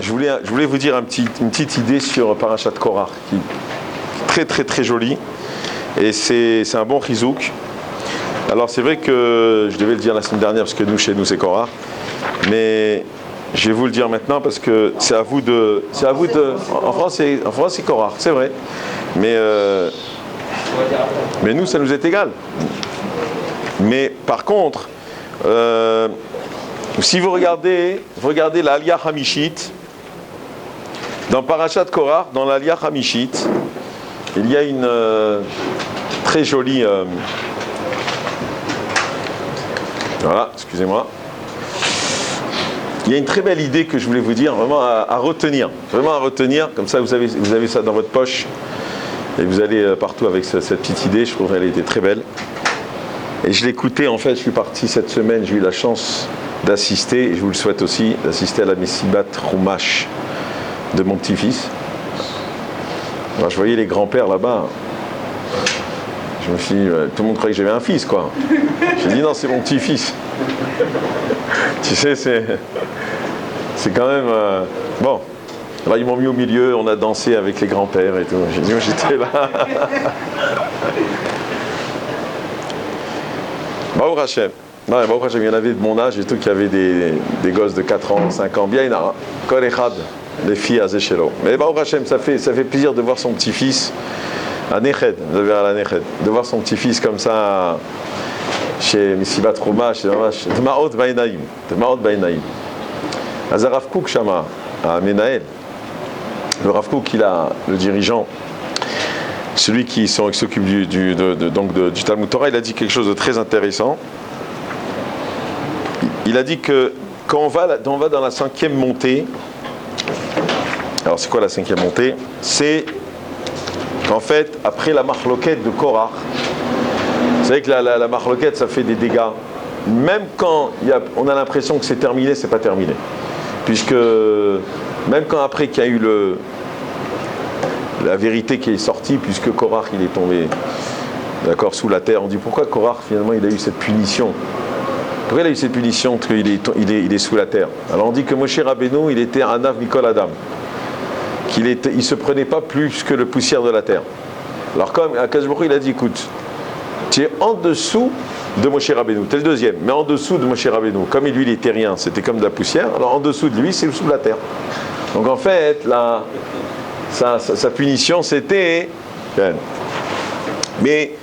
je voulais vous dire une petite idée sur Parashat Korach, qui est très très très jolie, et c'est un bon chizouk. Alors c'est vrai que je devais le dire la semaine dernière, parce que chez nous c'est Korach, mais je vais vous le dire maintenant parce que c'est à vous de. En France c'est Korach, c'est vrai, mais nous ça nous est égal. Mais par contre, si vous regardez l'Aliyah Hamishit, dans Parashat Korach, dans l'Aliyah Hamishit, il y a une très jolie... voilà, excusez-moi. Il y a une très belle idée que je voulais vous dire, vraiment à retenir. Vraiment à retenir, comme ça vous avez ça dans votre poche, et vous allez partout avec cette petite idée, je trouve qu'elle était très belle. Et je l'écoutais, en fait, je suis parti cette semaine, j'ai eu la chance d'assister, et je vous le souhaite aussi, d'assister à la Messibat Chumash de mon petit-fils. Alors, je voyais les grands-pères là-bas. Je me suis dit, tout le monde croyait que j'avais un fils, quoi. J'ai dit, non, c'est mon petit-fils. Tu sais, c'est quand même... bon, alors ils m'ont mis au milieu, on a dansé avec les grands-pères et tout. J'ai dit, j'étais là. Baruch Hashem. Non, Baruch Hashem, il y en avait de mon âge et tout, qui avaient des gosses de 4 ans, 5 ans. Bien, il y en a Kol Echad, les filles à Zéchelo. Mais Baruch Hashem, ça fait plaisir de voir son petit-fils à Neched, de voir son petit-fils comme ça chez Messibat Chumash, chez Dma'ot Bainaim. Az Rav Kook Shama, à Menaël. Le Rav Kook, le dirigeant, celui qui s'occupe du Talmud Torah, il a dit quelque chose de très intéressant. Il a dit que quand on va dans la 5e montée, alors c'est quoi la 5e montée? C'est qu'en fait, après la marloquette de Korach, vous savez que la marloquette, ça fait des dégâts. Même quand on a l'impression que c'est terminé, c'est pas terminé. Puisque même quand après qu'il y a eu la vérité qui est sortie, puisque Korach il est tombé, d'accord, sous la terre, on dit pourquoi Korach finalement il a eu cette punition? Pourquoi il a eu cette punition qu'il est sous la terre? Alors on dit que Moshe Rabbeinu il était un Anav Mikol Adam, il se prenait pas plus que le poussière de la terre. Alors comme Akadosh Baruch Hu, il a dit, écoute, tu es en dessous de Moshe Rabbeinu, tu es le deuxième, mais en dessous de Moshe Rabbeinu, comme lui il était rien, c'était comme de la poussière, alors en dessous de lui c'est sous la terre. Donc en fait sa punition c'était... Mais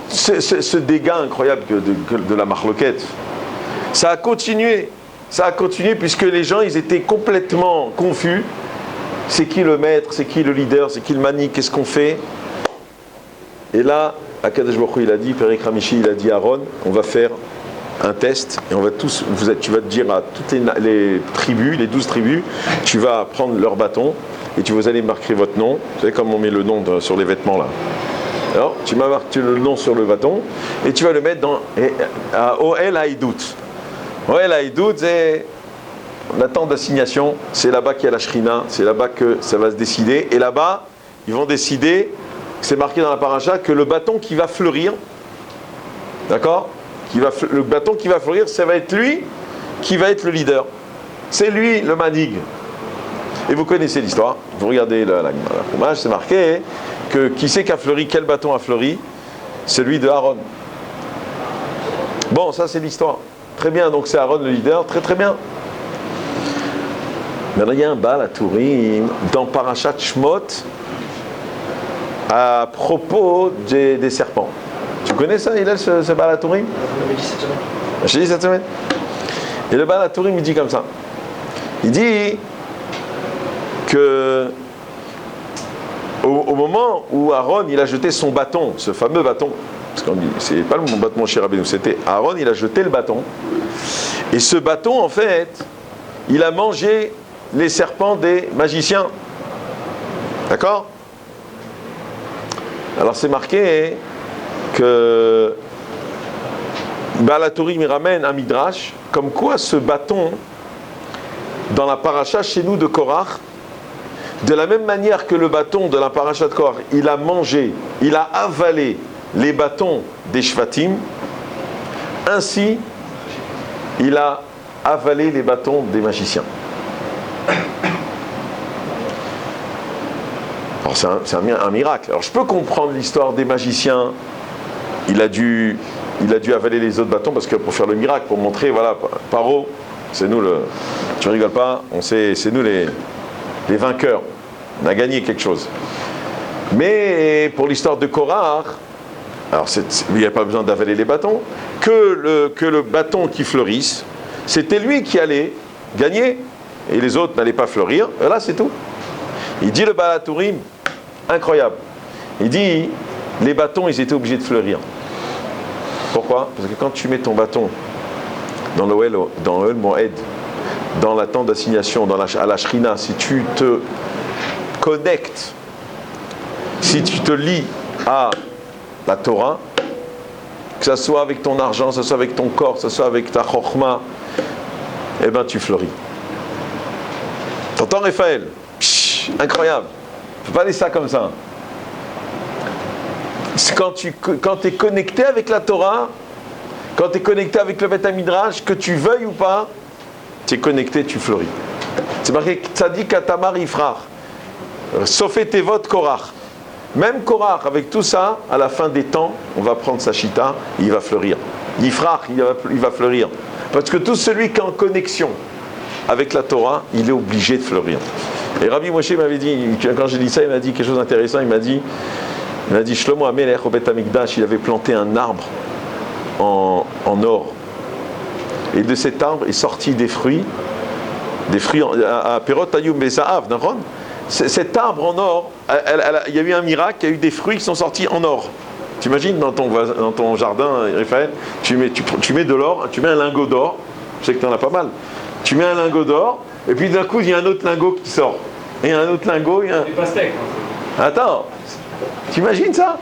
ce dégât incroyable de la marloquette, ça a continué puisque les gens ils étaient complètement confus. C'est qui le maître, c'est qui le leader, c'est qui le mani, qu'est-ce qu'on fait? Et là, Akadosh Baruch Hu, il a dit, Perek Hamishi, il a dit à Aaron, on va faire un test, et on va tous, tu vas te dire à toutes les tribus, les 12 tribus, tu vas prendre leur bâton, et vous allez marquer votre nom. Vous savez comme on met le nom sur les vêtements là. Alors, tu m'as marqué le nom sur le bâton, et tu vas le mettre à Ohel Haïdout. Ohel Haïdout, c'est... On attend d'assignation, c'est là-bas qu'il y a la Shrina, c'est là-bas que ça va se décider. Et là-bas, ils vont décider, c'est marqué dans la paracha, que le bâton qui va fleurir, d'accord, le bâton qui va fleurir, ça va être lui qui va être le leader. C'est lui le manig. Et vous connaissez l'histoire, vous regardez la Chumash, c'est marqué que qui c'est qui a fleuri, quel bâton a fleuri? Celui de Aaron. Bon, ça c'est l'histoire. Très bien, donc c'est Aaron le leader, très très bien. Maintenant, il y a un Baal HaTurim dans Parashat Shmot à propos des serpents. Tu connais ça, Hillel, ce Baal HaTurim? J'ai dit cette semaine. Et le Baal HaTurim, il dit comme ça. Il dit que au moment où Aaron il a jeté son bâton, ce fameux bâton, parce qu'on dit, c'est pas le bâton chez Rabbeinu, c'était Aaron, il a jeté le bâton. Et ce bâton, en fait, il a mangé les serpents des magiciens. D'accord? Alors c'est marqué que Baal HaTurim ramène un midrash, comme quoi ce bâton, dans la paracha chez nous de Korach, de la même manière que le bâton de la paracha de Korach, il a mangé, il a avalé les bâtons des Shvatim, ainsi il a avalé les bâtons des magiciens. Alors c'est un miracle. Alors je peux comprendre l'histoire des magiciens. Il a dû avaler les autres bâtons parce que pour faire le miracle, pour montrer, voilà, Paro, c'est nous le... Tu rigoles pas, c'est nous les vainqueurs. On a gagné quelque chose. Mais pour l'histoire de Korach, alors il n'y a pas besoin d'avaler les bâtons, que le bâton qui fleurisse, c'était lui qui allait gagner, et les autres n'allaient pas fleurir, et là c'est tout. Il dit le Baal HaTurim, incroyable, il dit, les bâtons ils étaient obligés de fleurir. Pourquoi? Parce que quand tu mets ton bâton dans le Moed, dans la tente d'assignation, à la Shrina, si tu te connectes, si tu te lis à la Torah, que ce soit avec ton argent, que ce soit avec ton corps, que ce soit avec ta chokhma, eh bien tu fleuris. T'entends Raphaël? Incroyable. Il ne faut pas dire ça comme ça. Quand tu es connecté avec la Torah, quand tu es connecté avec le Beth HaMidrash, que tu veuilles ou pas, tu es connecté, tu fleuris. C'est marqué Tzadik Atamar Ifrar. Sofet Tevot Korach. Même Korach, avec tout ça, à la fin des temps, on va prendre sa chita, et il va fleurir. Ifrar, il va fleurir. Parce que tout celui qui est en connexion avec la Torah, il est obligé de fleurir. Et Rabbi Moshe m'avait dit, quand j'ai dit ça, il m'a dit quelque chose d'intéressant, il m'a dit Shlomo HaMelech au Beth HaMikdash, il avait planté un arbre en or. Et de cet arbre est sorti des fruits à Perot Ayum Bezaav, d'accord? Cet arbre en or, il y a eu un miracle, il y a eu des fruits qui sont sortis en or. Tu imagines dans ton jardin, Raphaël, tu mets de l'or, tu mets un lingot d'or, je sais que tu en as pas mal. Tu mets un lingot d'or, et puis d'un coup, il y a un autre lingot qui sort. Et un autre lingot, il y a un... Des pastèques. Attends, t'imagines ça?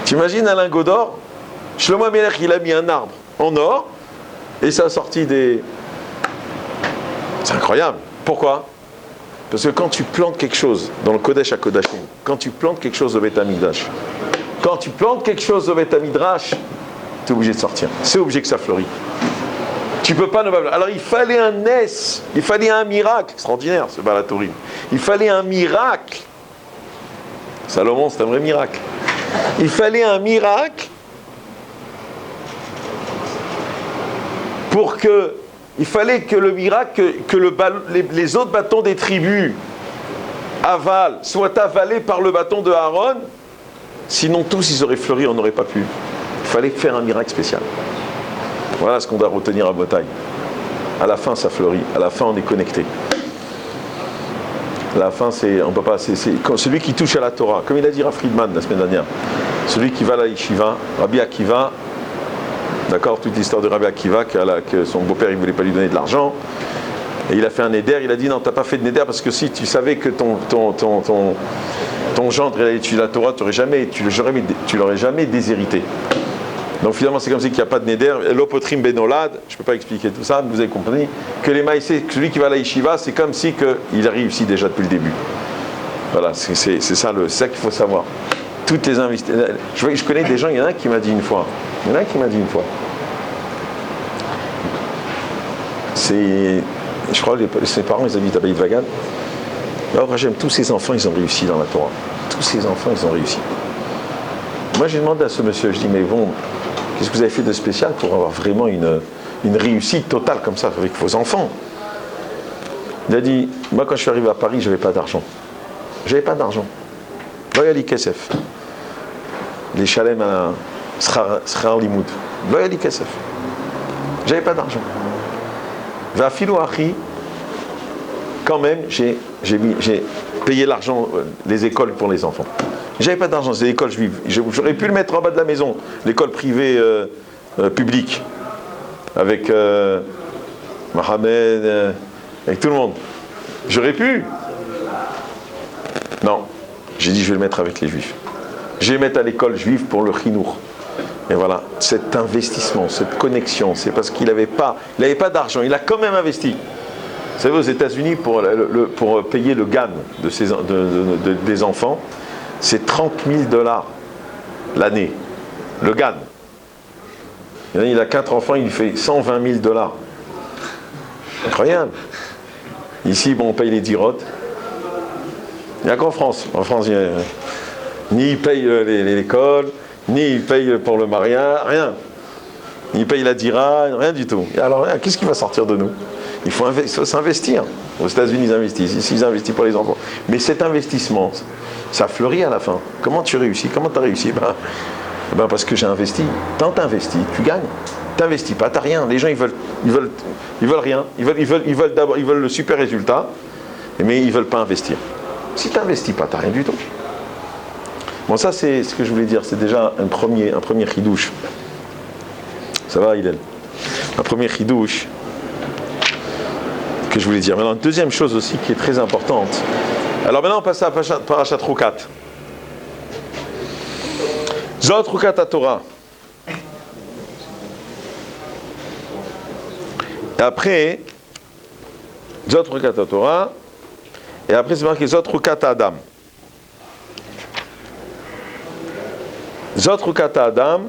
T'imagines un lingot d'or? Shlomo HaMelech, il a mis un arbre en or, et ça a sorti des... C'est incroyable. Pourquoi? Parce que quand tu plantes quelque chose dans le Kodesh HaKodashim, quand tu plantes quelque chose au Beth HaMikdash, quand tu plantes quelque chose au Beth HaMidrash, tu es obligé de sortir. C'est obligé que ça fleurit. Tu peux pas ne pas. Alors il fallait un Nes, il fallait un miracle. Extraordinaire ce Baal HaTurim. Il fallait un miracle. Salomon, c'est un vrai miracle. Il fallait un miracle pour que. Il fallait que le miracle, que les autres bâtons des tribus avalent, soient avalés par le bâton de Aaron. Sinon tous ils auraient fleuri, on n'aurait pas pu. Il fallait faire un miracle spécial. Voilà ce qu'on doit retenir à Botaï. À la fin, ça fleurit. À la fin, on est connecté. À la fin, on peut pas. C'est celui qui touche à la Torah, comme il a dit Rav Friedman la semaine dernière. Celui qui va à la yeshiva, Rabbi Akiva. D'accord, toute l'histoire de Rabbi Akiva, que son beau-père il voulait pas lui donner de l'argent, et il a fait un éder. Il a dit non, t'as pas fait de néder parce que si tu savais que ton gendre il allait étudier la Torah, tu l'aurais jamais déshérité. Donc finalement, c'est comme si qu'il n'y a pas de néder. L'opotrim benolad, je ne peux pas expliquer tout ça, mais vous avez compris que les maïsés, celui qui va à la yeshiva, c'est comme si il a réussi déjà depuis le début. Voilà, c'est ça qu'il faut savoir. Toutes les investissements. Je connais des gens, il y en a un qui m'a dit une fois. Je crois que ses parents, ils habitent à Beit Vagan. Alors, j'aime tous ces enfants, ils ont réussi dans la Torah. Tous ces enfants, ils ont réussi. Moi, j'ai demandé à ce monsieur, je dis, mais bon, qu'est-ce que vous avez fait de spécial pour avoir vraiment une réussite totale comme ça avec vos enfants? Il a dit, moi, quand je suis arrivé à Paris, je n'avais pas d'argent. Voyali Kesef. Les chalem à Srar Limoud. Voyali Kesef. J'avais pas d'argent. Vafilo Achi, quand même, j'ai payé l'argent, les écoles pour les enfants. J'avais pas d'argent, c'est l'école juive. J'aurais pu le mettre en bas de la maison, l'école privée publique, avec Mohamed, avec tout le monde. J'aurais pu. Non, j'ai dit je vais le mettre avec les juifs. Je vais le mettre à l'école juive pour le chinour. Et voilà, cet investissement, cette connexion, c'est parce qu'il n'avait pas d'argent, il a quand même investi. Vous savez, aux États-Unis, pour payer le GAN des enfants, c'est $30,000 l'année. Le GAN. Il a 4 enfants, il fait $120,000. Incroyable. Ici, bon, on paye les dirotes. Il n'y a qu'en France. En France, ni ils payent l'école, ni ils payent pour le mariage, rien. Ni ils payent la dira, rien du tout. Et alors, qu'est-ce qui va sortir de nous? Il faut s'investir. Aux États-Unis, ils investissent. Ici, ils investissent pour les enfants. Mais cet investissement, ça fleurit à la fin. Comment tu réussis? Comment tu as réussi? Parce que j'ai investi. Tant tu investis, tu gagnes. Tu n'investis pas, tu n'as rien. Les gens, ils veulent rien. Ils veulent le super résultat, mais ils ne veulent pas investir. Si tu n'investis pas, tu n'as rien du tout. Bon, ça, c'est ce que je voulais dire. C'est déjà un premier chidouche. Ça va, Hillel? Un premier chidouche que je voulais dire. Maintenant, une deuxième chose aussi qui est très importante. Alors maintenant, on passe à Parashat Rukat. Zot Rukat Torah. Et après, Zot Rukat Torah. Et après, c'est marqué Zot Rukat Adam. Zot Rukat Adam.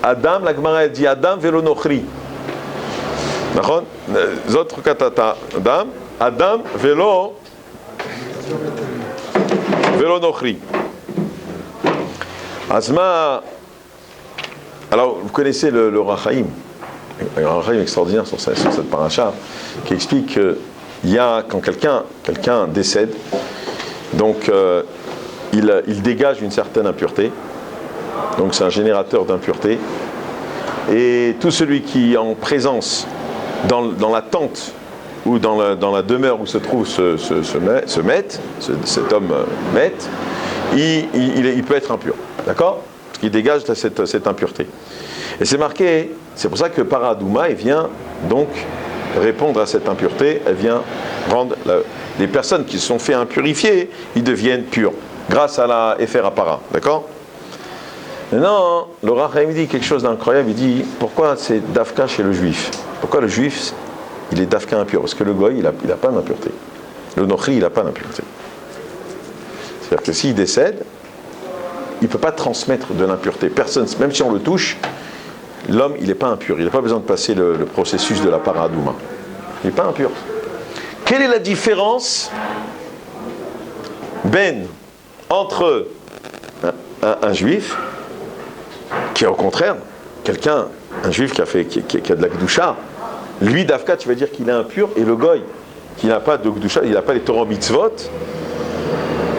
Adam, la Gemara dit Adam velo nochri. D'accord? Zot Rukat Adam. Adam velo nochri. Asma. Alors, vous connaissez le Rachaim. Un Rachaim extraordinaire sur cette paracha qui explique qu'il y a, quand quelqu'un décède, donc il dégage une certaine impureté. Donc c'est un générateur d'impureté. Et tout celui qui est en présence dans la tente ou dans la demeure où se trouve cet homme maître, il peut être impur. D'accord? Parce qu'il dégage cette impureté. Et c'est marqué, c'est pour ça que Paradouma, il vient donc répondre à cette impureté, elle vient rendre les personnes qui se sont fait impurifier, ils deviennent purs, grâce à la Efer Apara. D'accord? Maintenant, le Rachaim dit quelque chose d'incroyable, il dit, pourquoi c'est Dafka chez le juif? Pourquoi le juif, il est Dafka impur? Parce que le goy, il n'a pas d'impureté. Le nochri, il n'a pas d'impureté. C'est-à-dire que s'il décède, il ne peut pas transmettre de l'impureté. Personne, même si on le touche, l'homme, il n'est pas impur. Il n'a pas besoin de passer le processus de la paradouma. Il n'est pas impur. Quelle est la différence entre un juif qui est au contraire un juif qui a de la gdusha, lui d'Afka, tu vas dire qu'il est impur, et le goy qui n'a pas de gdusha, il n'a pas les Torah mitzvot,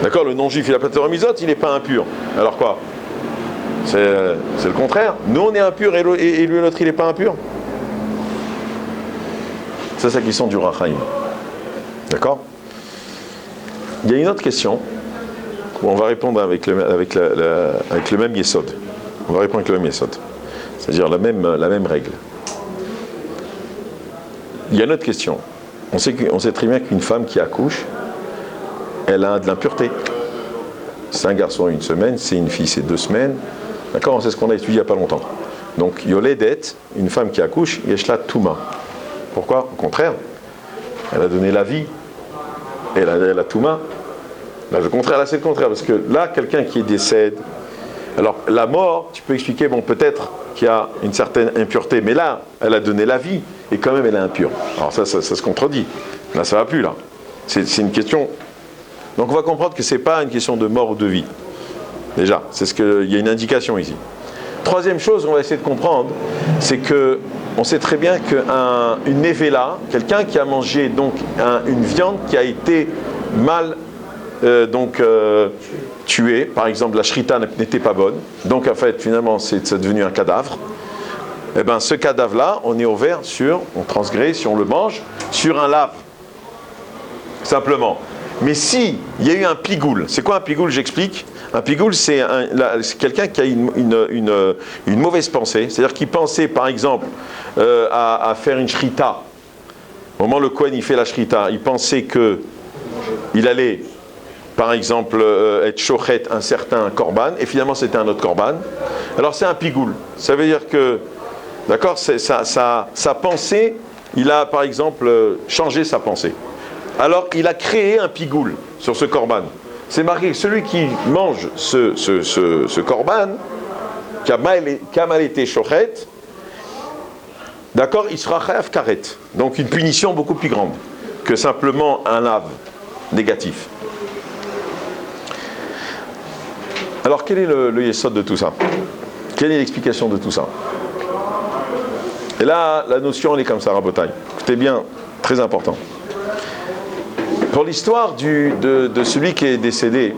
d'accord, le non-juif il n'a pas de Torah mitzvot, il n'est pas impur. Alors quoi? C'est le contraire. Nous on est impur et lui l'autre il n'est pas impur. C'est la question du Rachaim. D'accord? Il y a une autre question où on va répondre avec le même yesod. On va répondre avec le même yesod. C'est-à-dire la même règle. Il y a une autre question. On sait très bien qu'une femme qui accouche, elle a de l'impureté. C'est un garçon 1 semaine, c'est une fille c'est 2 semaines. D'accord? C'est ce qu'on a étudié il n'y a pas longtemps. Donc, Yoledet, une femme qui accouche, Yeshla Touma. Pourquoi? Au contraire, elle a donné la vie. Et elle a Touma. Là, le contraire, là, c'est le contraire. Parce que là, quelqu'un qui décède. Alors, la mort, tu peux expliquer, bon, peut-être qu'il y a une certaine impureté, mais là, elle a donné la vie, et quand même, elle est impure. Alors, ça se contredit. Là, ça ne va plus, là. C'est une question. Donc, on va comprendre que ce n'est pas une question de mort ou de vie. Déjà, il y a une indication ici. Troisième chose, on va essayer de comprendre, c'est que on sait très bien qu'une nevela, quelqu'un qui a mangé donc une viande qui a été mal tuée, par exemple la shrita n'était pas bonne, donc en fait finalement c'est devenu un cadavre. Et bien ce cadavre-là, on est ouvert on transgresse, si on le mange, sur un lave, simplement. Mais si il y a eu un pigoule, c'est quoi un pigoule? J'explique. Un pigoule, c'est quelqu'un qui a une mauvaise pensée, c'est-à-dire qu'il pensait par exemple à faire une shrita. Au moment où le Kohen il fait la shrita, il pensait qu'il allait par exemple être shochet un certain korban, et finalement c'était un autre korban. Alors c'est un pigoule. Ça veut dire que, d'accord, sa pensée, il a par exemple changé sa pensée. Alors il a créé un pigoule sur ce korban. C'est marqué que celui qui mange ce korban, qui a mal été shochet, d'accord, il sera chayav karet. Donc une punition beaucoup plus grande que simplement un lave négatif. Alors quel est le yesod de tout ça? Quelle est l'explication de tout ça? Et là, la notion elle est comme ça, Rabotai. Écoutez bien, très important. Pour l'histoire de celui qui est décédé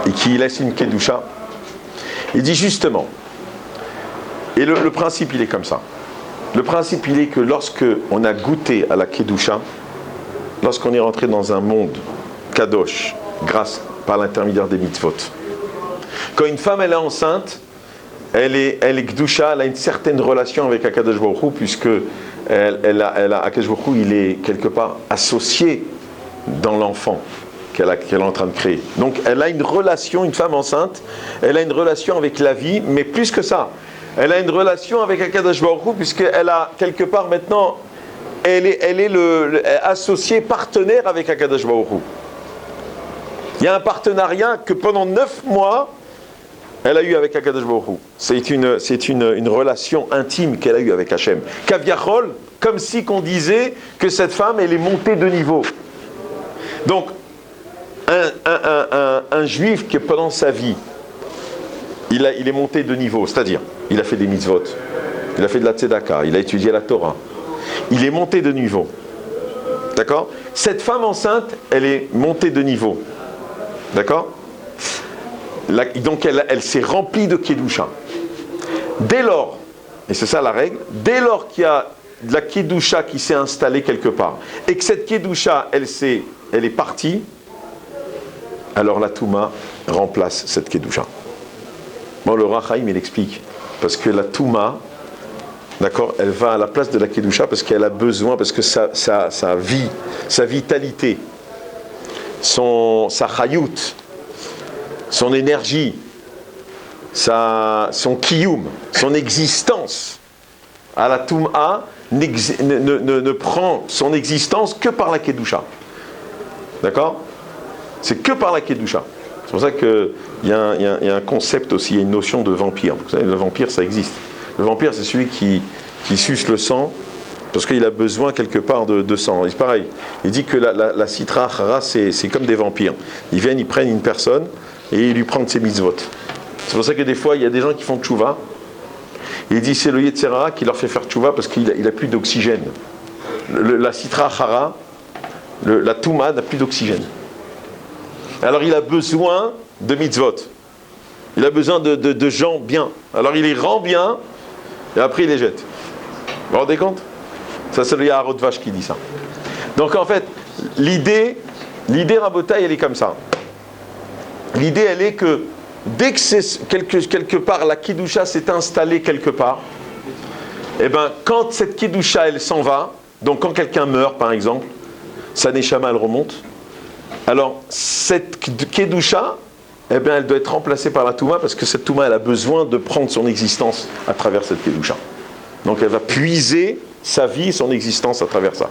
et qui laisse une kedusha, il dit justement, et le principe il est comme ça. Le principe il est que lorsque on a goûté à la kedusha, lorsqu'on est rentré dans un monde kadosh, grâce par l'intermédiaire des mitzvot, quand une femme elle est enceinte, elle est kedusha, elle a une certaine relation avec Akadosh Baruch Hu, puisque Akadosh Baruch Hu, il est quelque part associé dans l'enfant qu'elle est en train de créer. Donc elle a une relation, une femme enceinte, elle a une relation avec la vie, mais plus que ça, elle a une relation avec Akadosh Baruch Hu, puisqu'elle a quelque part maintenant, elle est associée, partenaire avec Akadosh Baruch Hu. Il y a un partenariat que pendant 9 mois, elle a eu avec Akadosh Baruch Hu. C'est une relation intime qu'elle a eue avec Hachem. Kaviachol, comme si qu'on disait que cette femme, elle est montée de niveau. Donc, un juif qui pendant sa vie, il est monté de niveau, c'est-à-dire, il a fait des mitzvot, il a fait de la tzedaka, il a étudié la Torah, il est monté de niveau. D'accord? Cette femme enceinte, elle est montée de niveau. D'accord? Donc elle s'est remplie de kedusha. Dès lors, et c'est ça la règle, dès lors qu'il y a de la kedusha qui s'est installée quelque part, et que cette kedusha, elle est partie, alors la touma remplace cette kedusha. Bon, le Rachaim, il explique, parce que la touma, d'accord, elle va à la place de la kedusha, parce qu'elle a besoin, parce que sa vie, sa vitalité, sa chayout, son énergie, son kiyum, son existence à la Touma ne prend son existence que par la Kedusha. D'accord? C'est que par la Kedusha. C'est pour ça qu'il y a un concept aussi, il y a une notion de vampire. Vous savez, le vampire, ça existe. Le vampire, c'est celui qui suce le sang parce qu'il a besoin quelque part de sang. C'est pareil. Il dit que la sitra achara, c'est comme des vampires. Ils viennent, ils prennent une personne et ils lui prennent ses mitzvot. C'est pour ça que des fois, il y a des gens qui font tchouva. Il dit c'est le Yetzirah qui leur fait faire tchouva parce qu'il n'a plus d'oxygène. La sitra achara, la touma n'a plus d'oxygène. Alors il a besoin de mitzvot. Il a besoin de gens bien. Alors il les rend bien et après il les jette. Vous vous rendez compte? Ça c'est le Yaharot Vache qui dit ça. Donc en fait, l'idée Rabotai, elle est comme ça. L'idée, elle est que dès que c'est quelque part la Kedusha s'est installée quelque part, et bien quand cette Kedusha elle s'en va, donc quand quelqu'un meurt par exemple, sa Neshama elle remonte, alors cette Kedusha, eh bien elle doit être remplacée par la Touma parce que cette Touma elle a besoin de prendre son existence à travers cette Kedusha. Donc elle va puiser sa vie, son existence à travers ça.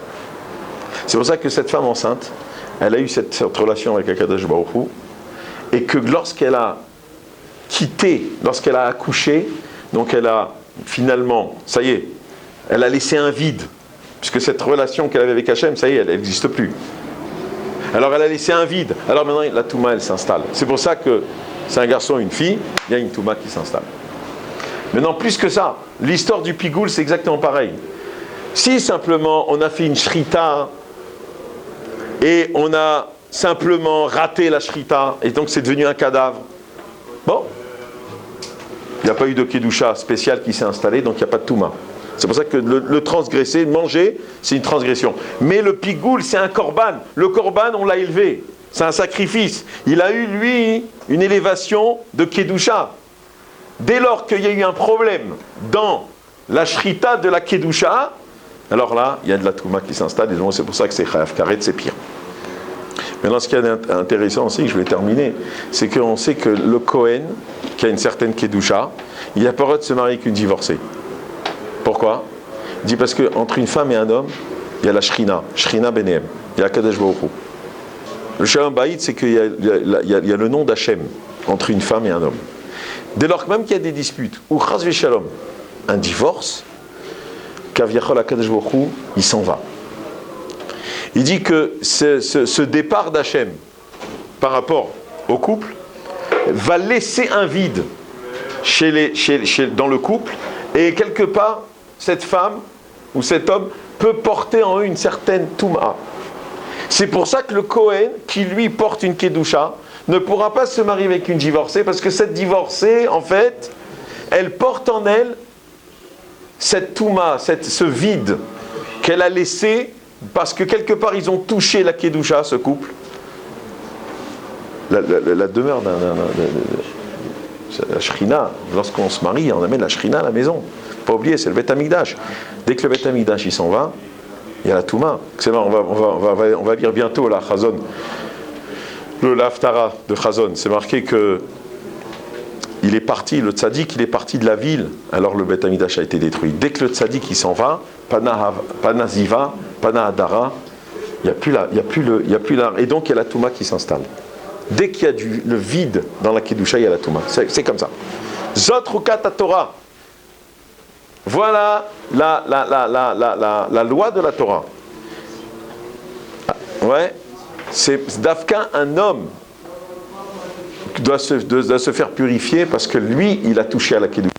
C'est pour ça que cette femme enceinte, elle a eu cette relation avec Akadosh Baruch Hu, et que lorsqu'elle a quitté, lorsqu'elle a accouché, donc elle a finalement, ça y est, elle a laissé un vide, puisque cette relation qu'elle avait avec Hachem, ça y est, elle n'existe plus. Alors elle a laissé un vide, alors maintenant la Touma elle s'installe. C'est pour ça que c'est un garçon ou une fille, il y a une Touma qui s'installe. Maintenant plus que ça, l'histoire du pigoul c'est exactement pareil. Si simplement on a fait une shrita et on a simplement raté la shrita et donc c'est devenu un cadavre, bon, il n'y a pas eu de kedusha spécial qui s'est installé, donc il n'y a pas de touma. C'est pour ça que le transgresser, manger, c'est une transgression. Mais le pigoul, c'est un korban. Le korban, on l'a élevé. C'est un sacrifice. Il a eu, lui, une élévation de kedusha. Dès lors qu'il y a eu un problème dans la shrita de la kedusha, alors là, il y a de la touma qui s'installe, et donc c'est pour ça que c'est chayav karet, c'est pire. Maintenant, ce qui est intéressant aussi, je vais terminer, c'est qu'on sait que le Kohen, qui a une certaine kedusha, il n'a pas le droit de se marier qu'une divorcée. Pourquoi? Il dit parce qu'entre une femme et un homme, il y a la Shrina Benehem, il y a Kadesh Baruch Hu. Le Shalom Bayit, c'est qu'il y a le nom d'Hachem entre une femme et un homme. Dès lors que même qu'il y a des disputes, ou Chas Veshalom, un divorce, Kaviachol Kadesh Baruch Hu, il s'en va. Il dit que ce départ d'Hachem par rapport au couple, va laisser un vide dans le couple, et quelque part, cette femme ou cet homme peut porter en eux une certaine touma. C'est pour ça que le Kohen, qui lui porte une kedusha, ne pourra pas se marier avec une divorcée, parce que cette divorcée, en fait, elle porte en elle cette touma, ce vide qu'elle a laissé, parce que quelque part ils ont touché la kedusha, ce couple. La demeure la shrina, lorsqu'on se marie, on amène la shrina à la maison. Pas oublier, c'est le Beth Amikdash. Dès que le Beth Amikdash il s'en va, il y a la touma. C'est bon, on va lire bientôt la Chazon, le Haftara de Chazon. C'est marqué que il est parti, le tzaddik, il est parti de la ville, alors le Beth Amikdash a été détruit. Dès que le tzaddik il s'en va, Pana Ziva, Pana Adara, il n'y a plus la, et donc il y a la touma qui s'installe. Dès qu'il y a le vide dans la kedusha, il y a la touma. C'est comme ça. Zot Rukat Torah. Voilà la loi de la Torah. Ouais, c'est d'Afka, un homme doit se faire purifier parce que lui, il a touché à la kedusha.